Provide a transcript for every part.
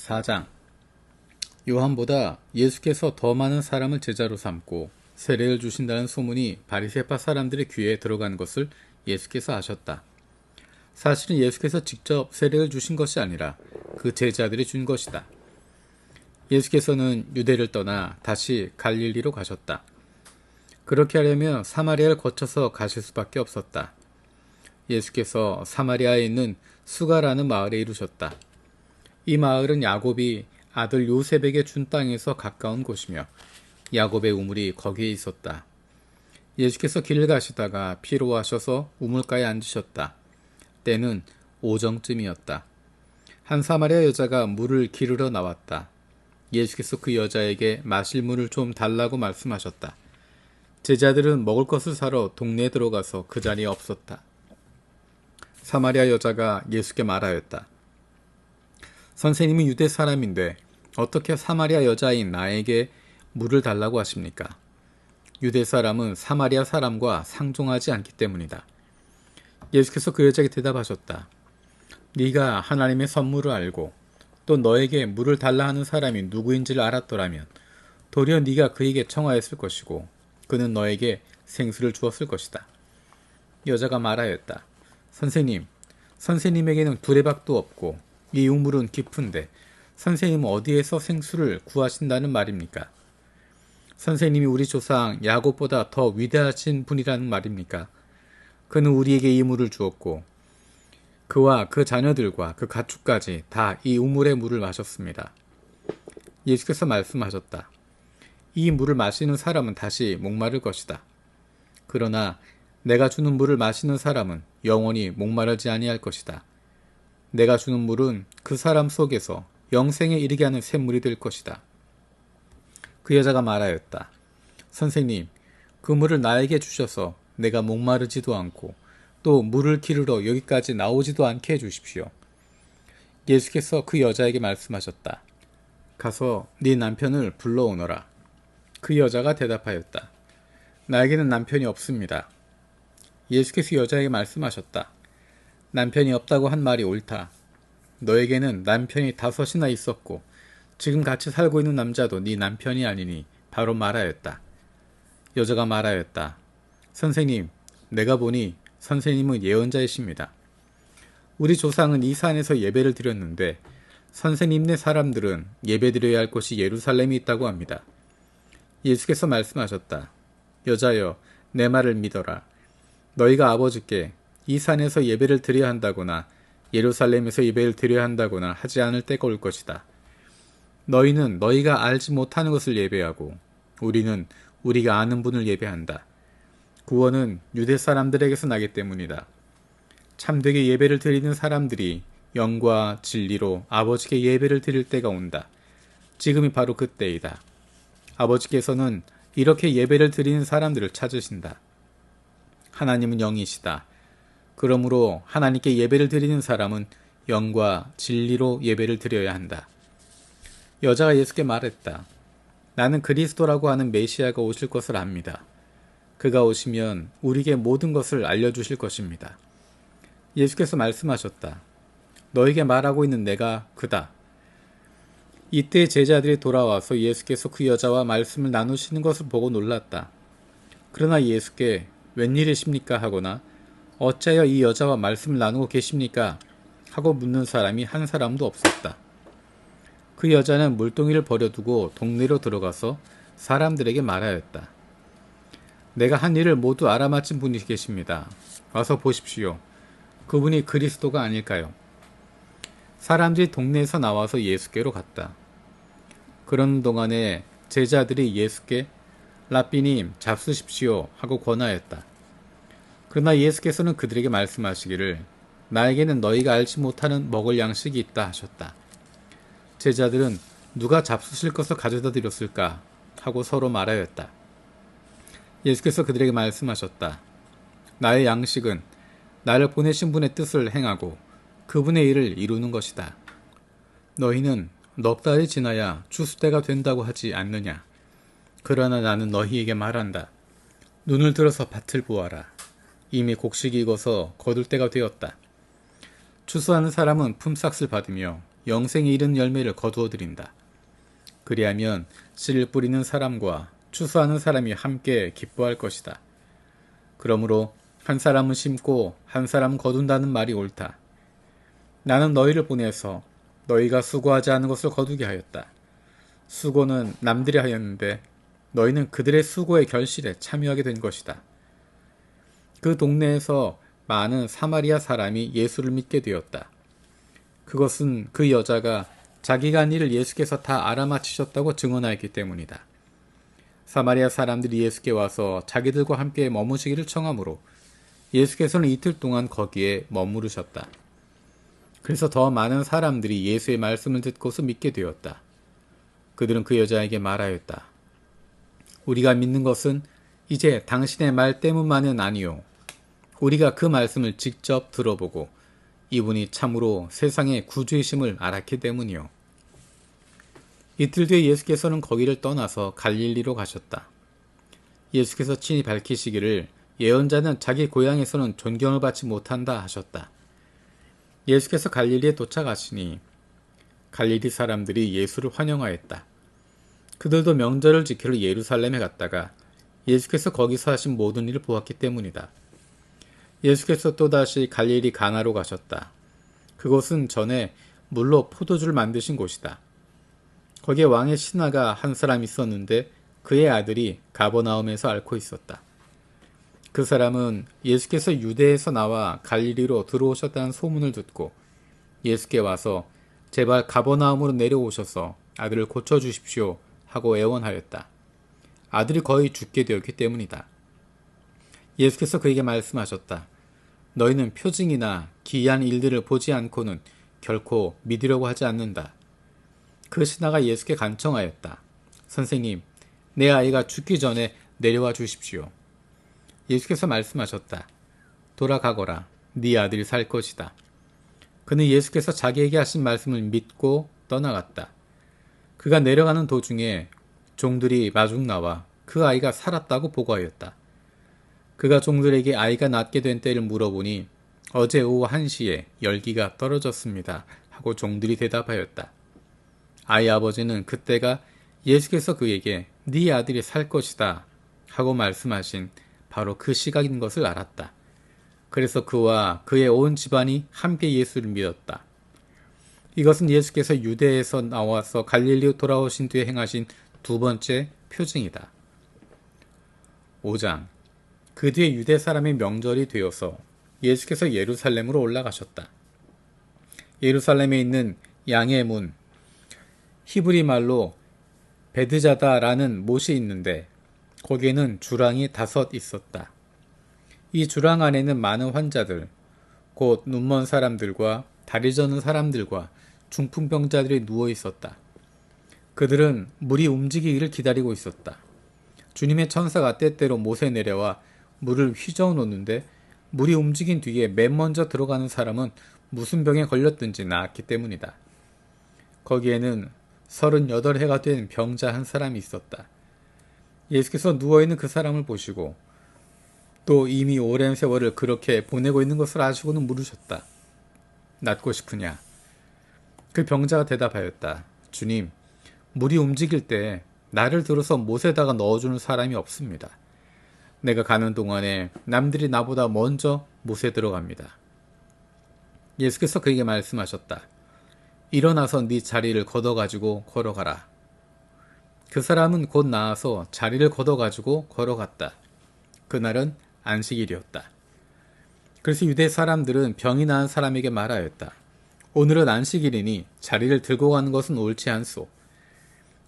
4장. 요한보다 예수께서 더 많은 사람을 제자로 삼고 세례를 주신다는 소문이 바리새파 사람들의 귀에 들어간 것을 예수께서 아셨다. 사실은 예수께서 직접 세례를 주신 것이 아니라 그 제자들이 준 것이다. 예수께서는 유대를 떠나 다시 갈릴리로 가셨다. 그렇게 하려면 사마리아를 거쳐서 가실 수밖에 없었다. 예수께서 사마리아에 있는 수가라는 마을에 이르셨다. 이 마을은 야곱이 아들 요셉에게 준 땅에서 가까운 곳이며 야곱의 우물이 거기에 있었다. 예수께서 길을 가시다가 피로하셔서 우물가에 앉으셨다. 때는 오정쯤이었다. 한 사마리아 여자가 물을 기르러 나왔다. 예수께서 그 여자에게 마실 물을 좀 달라고 말씀하셨다. 제자들은 먹을 것을 사러 동네에 들어가서 그 자리에 없었다. 사마리아 여자가 예수께 말하였다. 선생님은 유대 사람인데 어떻게 사마리아 여자인 나에게 물을 달라고 하십니까? 유대 사람은 사마리아 사람과 상종하지 않기 때문이다. 예수께서 그 여자에게 대답하셨다. 네가 하나님의 선물을 알고 또 너에게 물을 달라 하는 사람이 누구인지를 알았더라면 도리어 네가 그에게 청하였을 것이고 그는 너에게 생수를 주었을 것이다. 여자가 말하였다. 선생님, 선생님에게는 두레박도 없고 이 우물은 깊은데 선생님은 어디에서 생수를 구하신다는 말입니까? 선생님이 우리 조상 야곱보다 더 위대하신 분이라는 말입니까? 그는 우리에게 이 물을 주었고 그와 그 자녀들과 그 가축까지 다 이 우물의 물을 마셨습니다. 예수께서 말씀하셨다. 이 물을 마시는 사람은 다시 목마를 것이다. 그러나 내가 주는 물을 마시는 사람은 영원히 목마르지 아니할 것이다. 내가 주는 물은 그 사람 속에서 영생에 이르게 하는 샘물이 될 것이다. 그 여자가 말하였다. 선생님, 그 물을 나에게 주셔서 내가 목마르지도 않고 또 물을 기르러 여기까지 나오지도 않게 해주십시오. 예수께서 그 여자에게 말씀하셨다. 가서 네 남편을 불러오너라. 그 여자가 대답하였다. 나에게는 남편이 없습니다. 예수께서 여자에게 말씀하셨다. 남편이 없다고 한 말이 옳다. 너에게는 남편이 5이나 있었고 지금 같이 살고 있는 남자도 네 남편이 아니니 바로 말하였다. 여자가 말하였다. 선생님, 내가 보니 선생님은 예언자이십니다. 우리 조상은 이 산에서 예배를 드렸는데 선생님네 사람들은 예배드려야 할 곳이 예루살렘이 있다고 합니다. 예수께서 말씀하셨다. 여자여, 내 말을 믿어라. 너희가 아버지께 이 산에서 예배를 드려야 한다거나 예루살렘에서 예배를 드려야 한다거나 하지 않을 때가 올 것이다. 너희는 너희가 알지 못하는 것을 예배하고 우리는 우리가 아는 분을 예배한다. 구원은 유대 사람들에게서 나기 때문이다. 참되게 예배를 드리는 사람들이 영과 진리로 아버지께 예배를 드릴 때가 온다. 지금이 바로 그때이다. 아버지께서는 이렇게 예배를 드리는 사람들을 찾으신다. 하나님은 영이시다. 그러므로 하나님께 예배를 드리는 사람은 영과 진리로 예배를 드려야 한다. 여자가 예수께 말했다. 나는 그리스도라고 하는 메시아가 오실 것을 압니다. 그가 오시면 우리에게 모든 것을 알려주실 것입니다. 예수께서 말씀하셨다. 너에게 말하고 있는 내가 그다. 이때 제자들이 돌아와서 예수께서 그 여자와 말씀을 나누시는 것을 보고 놀랐다. 그러나 예수께 웬일이십니까 하거나 어찌하여 이 여자와 말씀을 나누고 계십니까? 하고 묻는 사람이 한 사람도 없었다. 그 여자는 물동이를 버려두고 동네로 들어가서 사람들에게 말하였다. 내가 한 일을 모두 알아맞힌 분이 계십니다. 와서 보십시오. 그분이 그리스도가 아닐까요? 사람들이 동네에서 나와서 예수께로 갔다. 그런 동안에 제자들이 예수께 랍비님 잡수십시오 하고 권하였다. 그러나 예수께서는 그들에게 말씀하시기를 나에게는 너희가 알지 못하는 먹을 양식이 있다 하셨다. 제자들은 누가 잡수실 것을 가져다 드렸을까 하고 서로 말하였다. 예수께서 그들에게 말씀하셨다. 나의 양식은 나를 보내신 분의 뜻을 행하고 그분의 일을 이루는 것이다. 너희는 넉 달이 지나야 추수 때가 된다고 하지 않느냐. 그러나 나는 너희에게 말한다. 눈을 들어서 밭을 보아라. 이미 곡식이 익어서 거둘 때가 되었다. 추수하는 사람은 품삯을 받으며 영생에 이르는 열매를 거두어 드린다. 그리하면 씨를 뿌리는 사람과 추수하는 사람이 함께 기뻐할 것이다. 그러므로 한 사람은 심고 한 사람은 거둔다는 말이 옳다. 나는 너희를 보내서 너희가 수고하지 않은 것을 거두게 하였다. 수고는 남들이 하였는데 너희는 그들의 수고의 결실에 참여하게 된 것이다. 그 동네에서 많은 사마리아 사람이 예수를 믿게 되었다. 그것은 그 여자가 자기가 한 일을 예수께서 다 알아맞히셨다고 증언하였기 때문이다. 사마리아 사람들이 예수께 와서 자기들과 함께 머무시기를 청하므로 예수께서는 이틀 동안 거기에 머무르셨다. 그래서 더 많은 사람들이 예수의 말씀을 듣고서 믿게 되었다. 그들은 그 여자에게 말하였다. 우리가 믿는 것은 이제 당신의 말 때문만은 아니요. 우리가 그 말씀을 직접 들어보고 이분이 참으로 세상의 구주이심을 알았기 때문이요. 이틀 뒤에 예수께서는 거기를 떠나서 갈릴리로 가셨다. 예수께서 친히 밝히시기를 예언자는 자기 고향에서는 존경을 받지 못한다 하셨다. 예수께서 갈릴리에 도착하시니 갈릴리 사람들이 예수를 환영하였다. 그들도 명절을 지키러 예루살렘에 갔다가 예수께서 거기서 하신 모든 일을 보았기 때문이다. 예수께서 또다시 갈릴리 가나로 가셨다. 그곳은 전에 물로 포도주를 만드신 곳이다. 거기에 왕의 신하가 한 사람 있었는데 그의 아들이 가버나움에서 앓고 있었다. 그 사람은 예수께서 유대에서 나와 갈릴리로 들어오셨다는 소문을 듣고 예수께 와서 제발 가버나움으로 내려오셔서 아들을 고쳐주십시오 하고 애원하였다. 아들이 거의 죽게 되었기 때문이다. 예수께서 그에게 말씀하셨다. 너희는 표징이나 기이한 일들을 보지 않고는 결코 믿으려고 하지 않는다. 그 신하가 예수께 간청하였다. 선생님, 내 아이가 죽기 전에 내려와 주십시오. 예수께서 말씀하셨다. 돌아가거라. 네 아들이 살 것이다. 그는 예수께서 자기에게 하신 말씀을 믿고 떠나갔다. 그가 내려가는 도중에 종들이 마중 나와 그 아이가 살았다고 보고하였다. 그가 종들에게 아이가 낫게 된 때를 물어보니 어제 오후 1시에 열기가 떨어졌습니다 하고 종들이 대답하였다. 아이 아버지는 그때가 예수께서 그에게 네 아들이 살 것이다 하고 말씀하신 바로 그 시각인 것을 알았다. 그래서 그와 그의 온 집안이 함께 예수를 믿었다. 이것은 예수께서 유대에서 나와서 갈릴리로 돌아오신 뒤에 행하신 두 번째 표징이다. 5장. 그 뒤에 유대 사람의 명절이 되어서 예수께서 예루살렘으로 올라가셨다. 예루살렘에 있는 양의 문, 히브리 말로 베드자다라는 못이 있는데 거기에는 주랑이 5 있었다. 이 주랑 안에는 많은 환자들, 곧 눈먼 사람들과 다리 저는 사람들과 중풍병자들이 누워 있었다. 그들은 물이 움직이기를 기다리고 있었다. 주님의 천사가 때때로 못에 내려와 물을 휘저어 놓는데 물이 움직인 뒤에 맨 먼저 들어가는 사람은 무슨 병에 걸렸든지 나았기 때문이다. 거기에는 38해가 된 병자 한 사람이 있었다. 예수께서 누워있는 그 사람을 보시고 또 이미 오랜 세월을 그렇게 보내고 있는 것을 아시고는 물으셨다. 낫고 싶으냐? 그 병자가 대답하였다. 주님, 물이 움직일 때 나를 들어서 못에다가 넣어주는 사람이 없습니다. 내가 가는 동안에 남들이 나보다 먼저 못에 들어갑니다. 예수께서 그에게 말씀하셨다. 일어나서 네 자리를 걷어가지고 걸어가라. 그 사람은 곧 나와서 자리를 걷어가지고 걸어갔다. 그날은 안식일이었다. 그래서 유대 사람들은 병이 나은 사람에게 말하였다. 오늘은 안식일이니 자리를 들고 가는 것은 옳지 않소.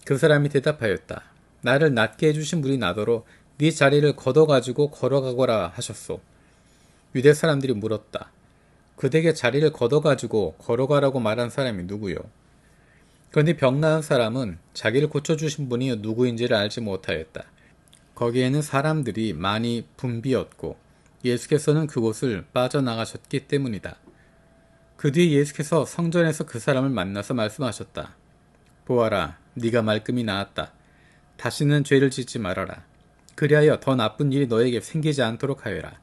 그 사람이 대답하였다. 나를 낫게 해주신 분이 나더러 네 자리를 걷어가지고 걸어가거라 하셨소. 유대 사람들이 물었다. 그대에게 자리를 걷어가지고 걸어가라고 말한 사람이 누구요? 그런데 병 나은 사람은 자기를 고쳐주신 분이 누구인지를 알지 못하였다. 거기에는 사람들이 많이 붐비었고 예수께서는 그곳을 빠져나가셨기 때문이다. 그 뒤에 예수께서 성전에서 그 사람을 만나서 말씀하셨다. 보아라, 네가 말끔히 나았다. 다시는 죄를 짓지 말아라. 그리하여 더 나쁜 일이 너에게 생기지 않도록 하여라.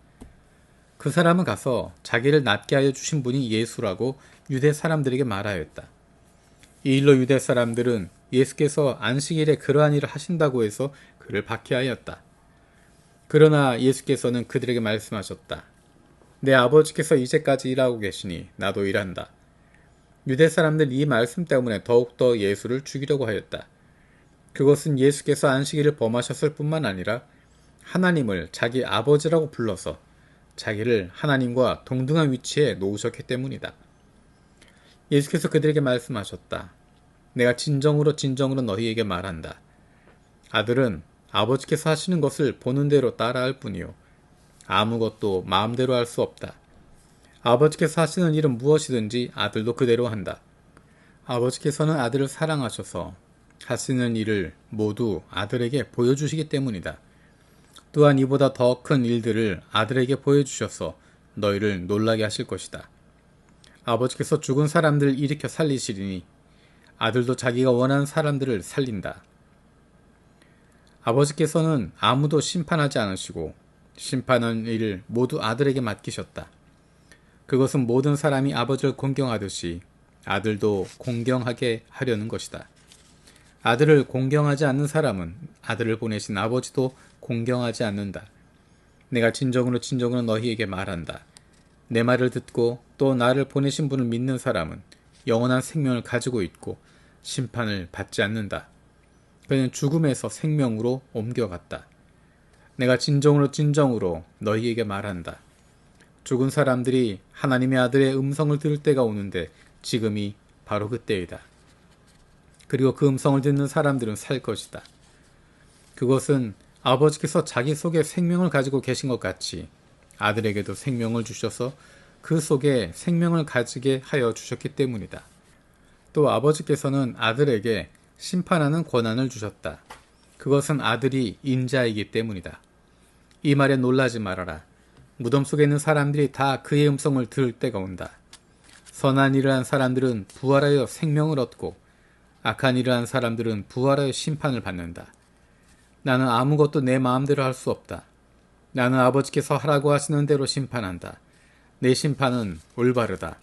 그 사람은 가서 자기를 낫게 하여 주신 분이 예수라고 유대 사람들에게 말하였다. 이 일로 유대 사람들은 예수께서 안식일에 그러한 일을 하신다고 해서 그를 박해하였다. 그러나 예수께서는 그들에게 말씀하셨다. 내 아버지께서 이제까지 일하고 계시니 나도 일한다. 유대 사람들은 이 말씀 때문에 더욱더 예수를 죽이려고 하였다. 그것은 예수께서 안식일을 범하셨을 뿐만 아니라 하나님을 자기 아버지라고 불러서 자기를 하나님과 동등한 위치에 놓으셨기 때문이다. 예수께서 그들에게 말씀하셨다. 내가 진정으로 너희에게 말한다. 아들은 아버지께서 하시는 것을 보는 대로 따라할 뿐이요 아무것도 마음대로 할 수 없다. 아버지께서 하시는 일은 무엇이든지 아들도 그대로 한다. 아버지께서는 아들을 사랑하셔서 하시는 일을 모두 아들에게 보여주시기 때문이다. 또한 이보다 더 큰 일들을 아들에게 보여주셔서 너희를 놀라게 하실 것이다. 아버지께서 죽은 사람들을 일으켜 살리시리니 아들도 자기가 원하는 사람들을 살린다. 아버지께서는 아무도 심판하지 않으시고 심판하는 일을 모두 아들에게 맡기셨다. 그것은 모든 사람이 아버지를 공경하듯이 아들도 공경하게 하려는 것이다. 아들을 공경하지 않는 사람은 아들을 보내신 아버지도 공경하지 않는다. 내가 진정으로 너희에게 말한다. 내 말을 듣고 또 나를 보내신 분을 믿는 사람은 영원한 생명을 가지고 있고 심판을 받지 않는다. 그는 죽음에서 생명으로 옮겨갔다. 내가 진정으로 너희에게 말한다. 죽은 사람들이 하나님의 아들의 음성을 들을 때가 오는데 지금이 바로 그때이다. 그리고 그 음성을 듣는 사람들은 살 것이다. 그것은 아버지께서 자기 속에 생명을 가지고 계신 것 같이 아들에게도 생명을 주셔서 그 속에 생명을 가지게 하여 주셨기 때문이다. 또 아버지께서는 아들에게 심판하는 권한을 주셨다. 그것은 아들이 인자이기 때문이다. 이 말에 놀라지 말아라. 무덤 속에 있는 사람들이 다 그의 음성을 들을 때가 온다. 선한 일을 한 사람들은 부활하여 생명을 얻고 악한 일을 한 사람들은 부활하여 심판을 받는다. 나는 아무것도 내 마음대로 할 수 없다. 나는 아버지께서 하라고 하시는 대로 심판한다. 내 심판은 올바르다.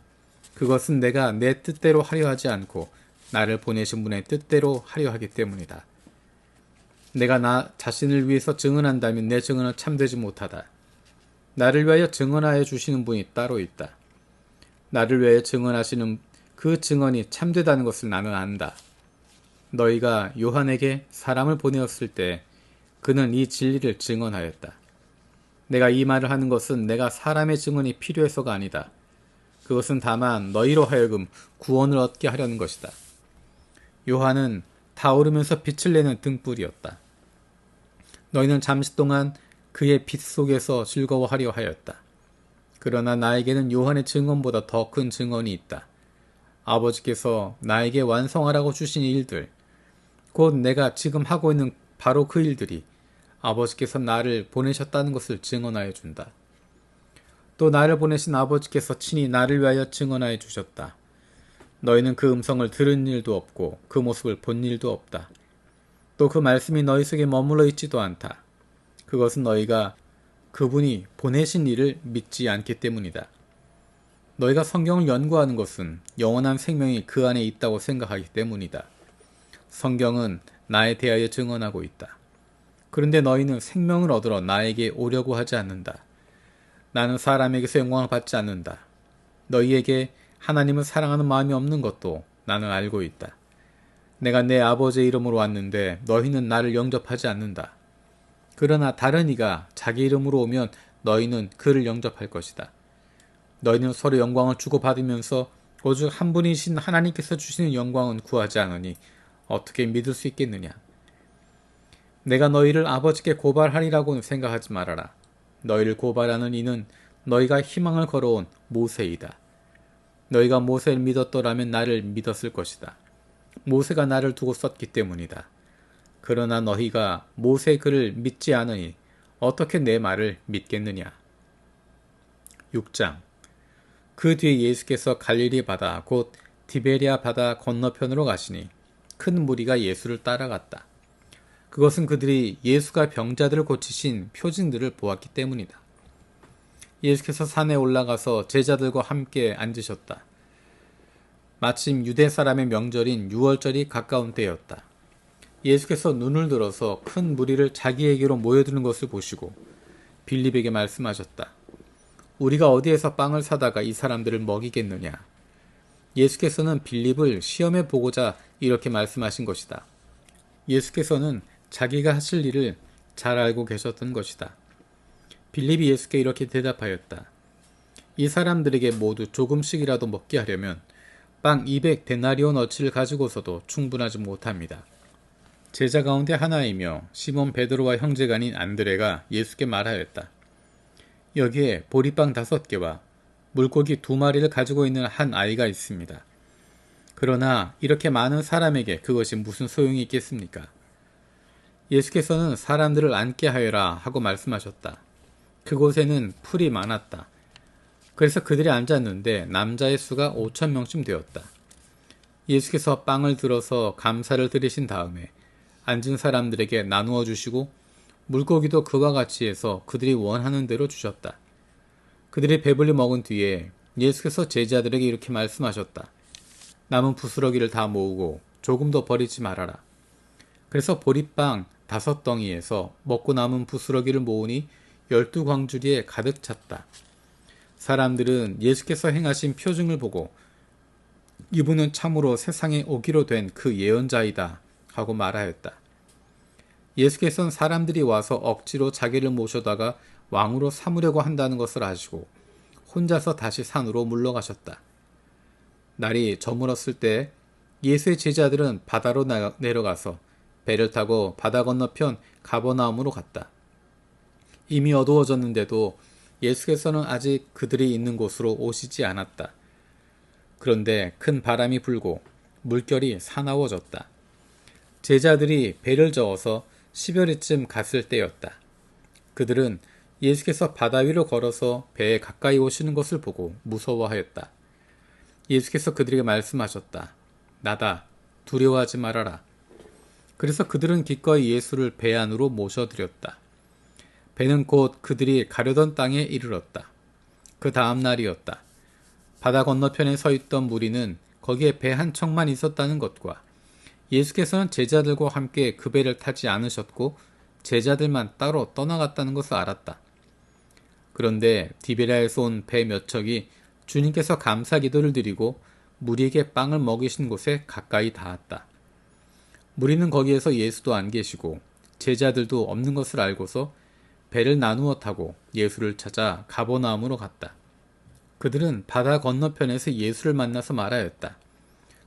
그것은 내가 내 뜻대로 하려 하지 않고 나를 보내신 분의 뜻대로 하려 하기 때문이다. 내가 나 자신을 위해서 증언한다면 내 증언은 참되지 못하다. 나를 위하여 증언하여 주시는 분이 따로 있다. 나를 위하여 증언하시는 그 증언이 참되다는 것을 나는 안다. 너희가 요한에게 사람을 보내었을 때 그는 이 진리를 증언하였다. 내가 이 말을 하는 것은 내가 사람의 증언이 필요해서가 아니다. 그것은 다만 너희로 하여금 구원을 얻게 하려는 것이다. 요한은 타오르면서 빛을 내는 등불이었다. 너희는 잠시 동안 그의 빛 속에서 즐거워하려 하였다. 그러나 나에게는 요한의 증언보다 더 큰 증언이 있다. 아버지께서 나에게 완성하라고 주신 일들, 곧 내가 지금 하고 있는 바로 그 일들이 아버지께서 나를 보내셨다는 것을 증언하여 준다. 또 나를 보내신 아버지께서 친히 나를 위하여 증언하여 주셨다. 너희는 그 음성을 들은 일도 없고 그 모습을 본 일도 없다. 또 그 말씀이 너희 속에 머물러 있지도 않다. 그것은 너희가 그분이 보내신 이를 믿지 않기 때문이다. 너희가 성경을 연구하는 것은 영원한 생명이 그 안에 있다고 생각하기 때문이다. 성경은 나에 대하여 증언하고 있다. 그런데 너희는 생명을 얻으러 나에게 오려고 하지 않는다. 나는 사람에게서 영광을 받지 않는다. 너희에게 하나님을 사랑하는 마음이 없는 것도 나는 알고 있다. 내가 내 아버지의 이름으로 왔는데 너희는 나를 영접하지 않는다. 그러나 다른 이가 자기 이름으로 오면 너희는 그를 영접할 것이다. 너희는 서로 영광을 주고받으면서 오직 한 분이신 하나님께서 주시는 영광은 구하지 않으니 어떻게 믿을 수 있겠느냐. 내가 너희를 아버지께 고발하리라고는 생각하지 말아라. 너희를 고발하는 이는 너희가 희망을 걸어온 모세이다. 너희가 모세를 믿었더라면 나를 믿었을 것이다. 모세가 나를 두고 썼기 때문이다. 그러나 너희가 모세의 글을 믿지 않으니 어떻게 내 말을 믿겠느냐. 6장. 그 뒤에 예수께서 갈릴리 바다 곧 디베리아 바다 건너편으로 가시니 큰 무리가 예수를 따라갔다. 그것은 그들이 예수가 병자들을 고치신 표징들을 보았기 때문이다. 예수께서 산에 올라가서 제자들과 함께 앉으셨다. 마침 유대 사람의 명절인 유월절이 가까운 때였다. 예수께서 눈을 들어서 큰 무리를 자기에게로 모여드는 것을 보시고 빌립에게 말씀하셨다. 우리가 어디에서 빵을 사다가 이 사람들을 먹이겠느냐? 예수께서는 빌립을 시험해 보고자 이렇게 말씀하신 것이다. 예수께서는 자기가 하실 일을 잘 알고 계셨던 것이다. 빌립이 예수께 이렇게 대답하였다. 이 사람들에게 모두 조금씩이라도 먹게 하려면 빵 200데나리온어치를 가지고서도 충분하지 못합니다. 제자 가운데 하나이며 시몬 베드로와 형제가 아닌 안드레가 예수께 말하였다. 여기에 보리빵 5개와 물고기 2마리를 가지고 있는 한 아이가 있습니다. 그러나 이렇게 많은 사람에게 그것이 무슨 소용이 있겠습니까? 예수께서는 사람들을 앉게 하여라 하고 말씀하셨다. 그곳에는 풀이 많았다. 그래서 그들이 앉았는데 남자의 수가 5,000명쯤 되었다. 예수께서 빵을 들어서 감사를 드리신 다음에 앉은 사람들에게 나누어 주시고 물고기도 그와 같이 해서 그들이 원하는 대로 주셨다. 그들이 배불리 먹은 뒤에 예수께서 제자들에게 이렇게 말씀하셨다. 남은 부스러기를 다 모으고 조금도 버리지 말아라. 그래서 보리빵 5덩이에서 먹고 남은 부스러기를 모으니 12광주리에 가득 찼다. 사람들은 예수께서 행하신 표징을 보고 이분은 참으로 세상에 오기로 된 그 예언자이다 하고 말하였다. 예수께서는 사람들이 와서 억지로 자기를 모셔다가 왕으로 삼으려고 한다는 것을 아시고 혼자서 다시 산으로 물러가셨다. 날이 저물었을 때 예수의 제자들은 바다로 내려가서 배를 타고 바다 건너편 가버나움으로 갔다. 이미 어두워졌는데도 예수께서는 아직 그들이 있는 곳으로 오시지 않았다. 그런데 큰 바람이 불고 물결이 사나워졌다. 제자들이 배를 저어서 10여리쯤 갔을 때였다. 그들은 예수께서 바다 위로 걸어서 배에 가까이 오시는 것을 보고 무서워하였다. 예수께서 그들에게 말씀하셨다. 나다. 두려워하지 말아라. 그래서 그들은 기꺼이 예수를 배 안으로 모셔드렸다. 배는 곧 그들이 가려던 땅에 이르렀다. 그 다음 날이었다. 바다 건너편에 서 있던 무리는 거기에 배 한 척만 있었다는 것과 예수께서는 제자들과 함께 그 배를 타지 않으셨고 제자들만 따로 떠나갔다는 것을 알았다. 그런데 디베랴에서 온 배 몇 척이 주님께서 감사 기도를 드리고 무리에게 빵을 먹이신 곳에 가까이 닿았다. 무리는 거기에서 예수도 안 계시고 제자들도 없는 것을 알고서 배를 나누어 타고 예수를 찾아 가버나움으로 갔다. 그들은 바다 건너편에서 예수를 만나서 말하였다.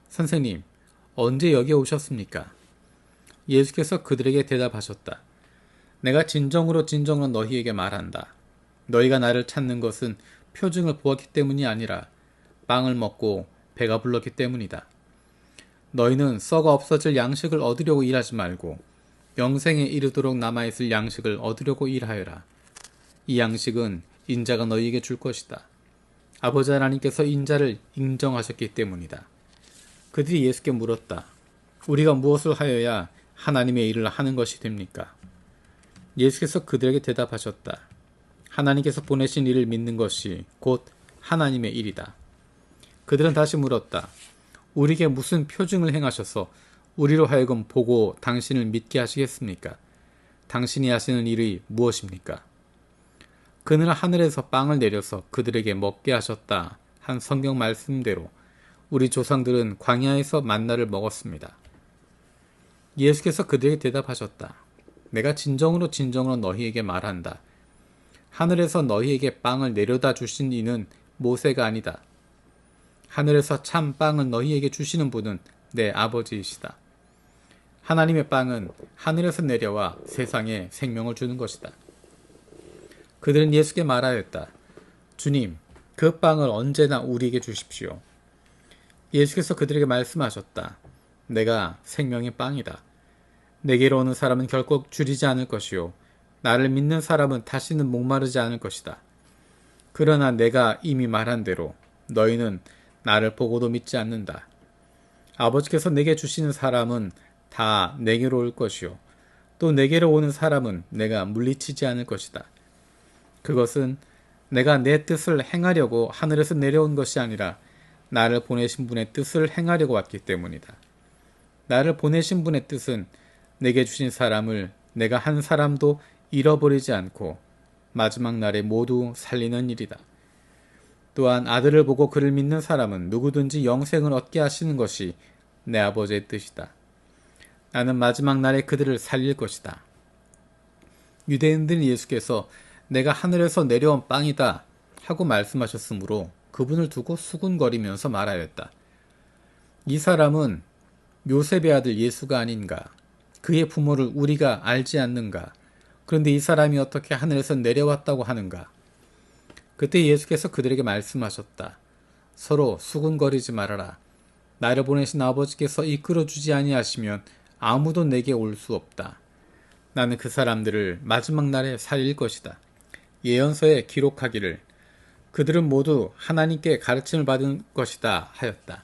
선생님, 언제 여기에 오셨습니까? 예수께서 그들에게 대답하셨다. 내가 진정으로 너희에게 말한다. 너희가 나를 찾는 것은 표징을 보았기 때문이 아니라 빵을 먹고 배가 불렀기 때문이다. 너희는 썩어 없어질 양식을 얻으려고 일하지 말고 영생에 이르도록 남아있을 양식을 얻으려고 일하여라. 이 양식은 인자가 너희에게 줄 것이다. 아버지 하나님께서 인자를 인정하셨기 때문이다. 그들이 예수께 물었다. 우리가 무엇을 하여야 하나님의 일을 하는 것이 됩니까? 예수께서 그들에게 대답하셨다. 하나님께서 보내신 일을 믿는 것이 곧 하나님의 일이다. 그들은 다시 물었다. 우리에게 무슨 표징을 행하셔서 우리로 하여금 보고 당신을 믿게 하시겠습니까? 당신이 하시는 일이 무엇입니까? 그는 하늘에서 빵을 내려서 그들에게 먹게 하셨다 한 성경 말씀대로 우리 조상들은 광야에서 만나를 먹었습니다. 예수께서 그들에게 대답하셨다. 내가 진정으로 너희에게 말한다. 하늘에서 너희에게 빵을 내려다 주신 이는 모세가 아니다. 하늘에서 참 빵을 너희에게 주시는 분은 내 아버지이시다. 하나님의 빵은 하늘에서 내려와 세상에 생명을 주는 것이다. 그들은 예수께 말하였다. 주님, 그 빵을 언제나 우리에게 주십시오. 예수께서 그들에게 말씀하셨다. 내가 생명의 빵이다. 내게로 오는 사람은 결코 줄이지 않을 것이요 나를 믿는 사람은 다시는 목마르지 않을 것이다. 그러나 내가 이미 말한 대로 너희는 나를 보고도 믿지 않는다. 아버지께서 내게 주시는 사람은 다 내게로 올 것이요 또 내게로 오는 사람은 내가 물리치지 않을 것이다. 그것은 내가 내 뜻을 행하려고 하늘에서 내려온 것이 아니라 나를 보내신 분의 뜻을 행하려고 왔기 때문이다. 나를 보내신 분의 뜻은 내게 주신 사람을 내가 한 사람도 잃어버리지 않고 마지막 날에 모두 살리는 일이다. 또한 아들을 보고 그를 믿는 사람은 누구든지 영생을 얻게 하시는 것이 내 아버지의 뜻이다. 나는 마지막 날에 그들을 살릴 것이다. 유대인들은 예수께서 내가 하늘에서 내려온 빵이다 하고 말씀하셨으므로 그분을 두고 수군거리면서 말하였다. 이 사람은 요셉의 아들 예수가 아닌가? 그의 부모를 우리가 알지 않는가? 그런데 이 사람이 어떻게 하늘에서 내려왔다고 하는가? 그때 예수께서 그들에게 말씀하셨다. 서로 수군거리지 말아라. 나를 보내신 아버지께서 이끌어주지 아니하시면 아무도 내게 올 수 없다. 나는 그 사람들을 마지막 날에 살릴 것이다. 예언서에 기록하기를 그들은 모두 하나님께 가르침을 받은 것이다 하였다.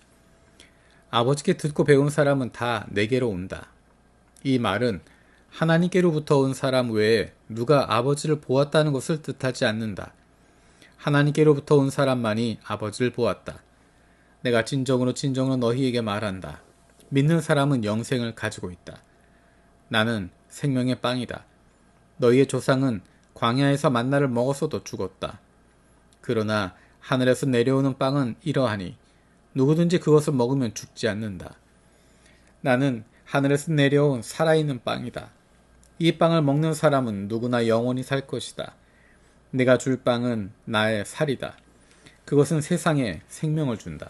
아버지께 듣고 배운 사람은 다 내게로 온다. 이 말은 하나님께로부터 온 사람 외에 누가 아버지를 보았다는 것을 뜻하지 않는다. 하나님께로부터 온 사람만이 아버지를 보았다. 내가 진정으로 너희에게 말한다. 믿는 사람은 영생을 가지고 있다. 나는 생명의 빵이다. 너희의 조상은 광야에서 만나를 먹었어도 죽었다. 그러나 하늘에서 내려오는 빵은 이러하니 누구든지 그것을 먹으면 죽지 않는다. 나는 하늘에서 내려온 살아있는 빵이다. 이 빵을 먹는 사람은 누구나 영원히 살 것이다. 내가 줄 빵은 나의 살이다. 그것은 세상에 생명을 준다.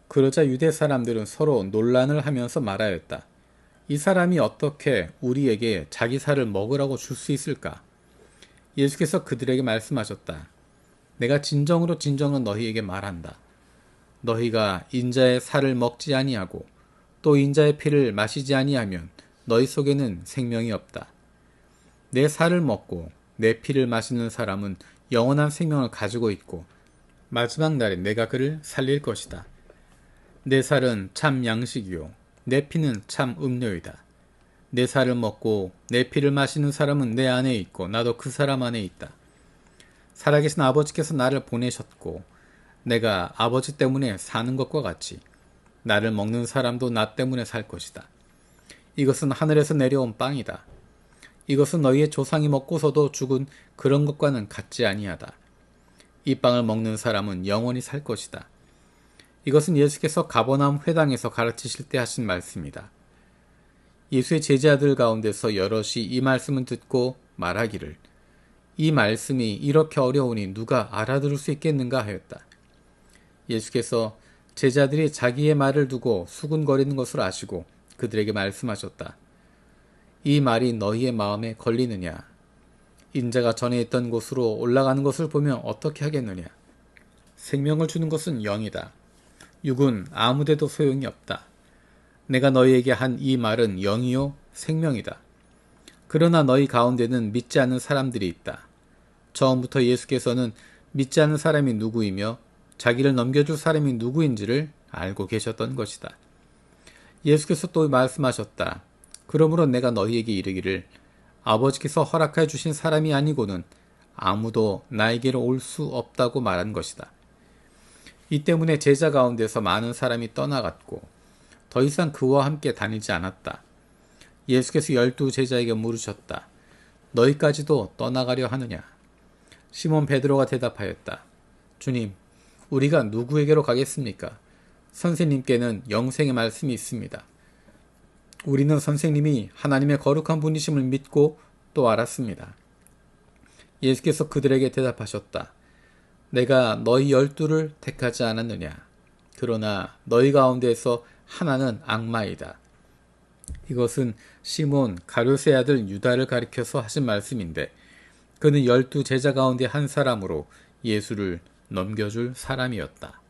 그러자 유대 사람들은 서로 논란을 하면서 말하였다. 이 사람이 어떻게 우리에게 자기 살을 먹으라고 줄 수 있을까? 예수께서 그들에게 말씀하셨다. 내가 진정으로 너희에게 말한다. 너희가 인자의 살을 먹지 아니하고 또 인자의 피를 마시지 아니하면 너희 속에는 생명이 없다. 내 살을 먹고 내 피를 마시는 사람은 영원한 생명을 가지고 있고 마지막 날에 내가 그를 살릴 것이다. 내 살은 참 양식이요 내 피는 참 음료이다. 내 살을 먹고 내 피를 마시는 사람은 내 안에 있고 나도 그 사람 안에 있다. 살아계신 아버지께서 나를 보내셨고 내가 아버지 때문에 사는 것과 같이 나를 먹는 사람도 나 때문에 살 것이다. 이것은 하늘에서 내려온 빵이다. 이것은 너희의 조상이 먹고서도 죽은 그런 것과는 같지 아니하다. 이 빵을 먹는 사람은 영원히 살 것이다. 이것은 예수께서 가버나움 회당에서 가르치실 때 하신 말씀이다. 예수의 제자들 가운데서 여럿이 이 말씀을 듣고 말하기를 이 말씀이 이렇게 어려우니 누가 알아들을 수 있겠는가 하였다. 예수께서 제자들이 자기의 말을 두고 수군거리는 것을 아시고 그들에게 말씀하셨다. 이 말이 너희의 마음에 걸리느냐? 인자가 전에 있던 곳으로 올라가는 것을 보면 어떻게 하겠느냐? 생명을 주는 것은 영이다. 육은 아무데도 소용이 없다. 내가 너희에게 한 이 말은 영이요 생명이다. 그러나 너희 가운데는 믿지 않는 사람들이 있다. 처음부터 예수께서는 믿지 않는 사람이 누구이며 자기를 넘겨줄 사람이 누구인지를 알고 계셨던 것이다. 예수께서 또 말씀하셨다. 그러므로 내가 너희에게 이르기를 아버지께서 허락해 주신 사람이 아니고는 아무도 나에게로 올 수 없다고 말한 것이다. 이 때문에 제자 가운데서 많은 사람이 떠나갔고 더 이상 그와 함께 다니지 않았다. 예수께서 12 제자에게 물으셨다. 너희까지도 떠나가려 하느냐? 시몬 베드로가 대답하였다. 주님, 우리가 누구에게로 가겠습니까? 선생님께는 영생의 말씀이 있습니다. 우리는 선생님이 하나님의 거룩한 분이심을 믿고 또 알았습니다. 예수께서 그들에게 대답하셨다. 내가 너희 12를 택하지 않았느냐? 그러나 너희 가운데에서 하나는 악마이다. 이것은 시몬 가룟의 아들 유다를 가리켜서 하신 말씀인데 그는 12 제자 가운데 한 사람으로 예수를 넘겨줄 사람이었다.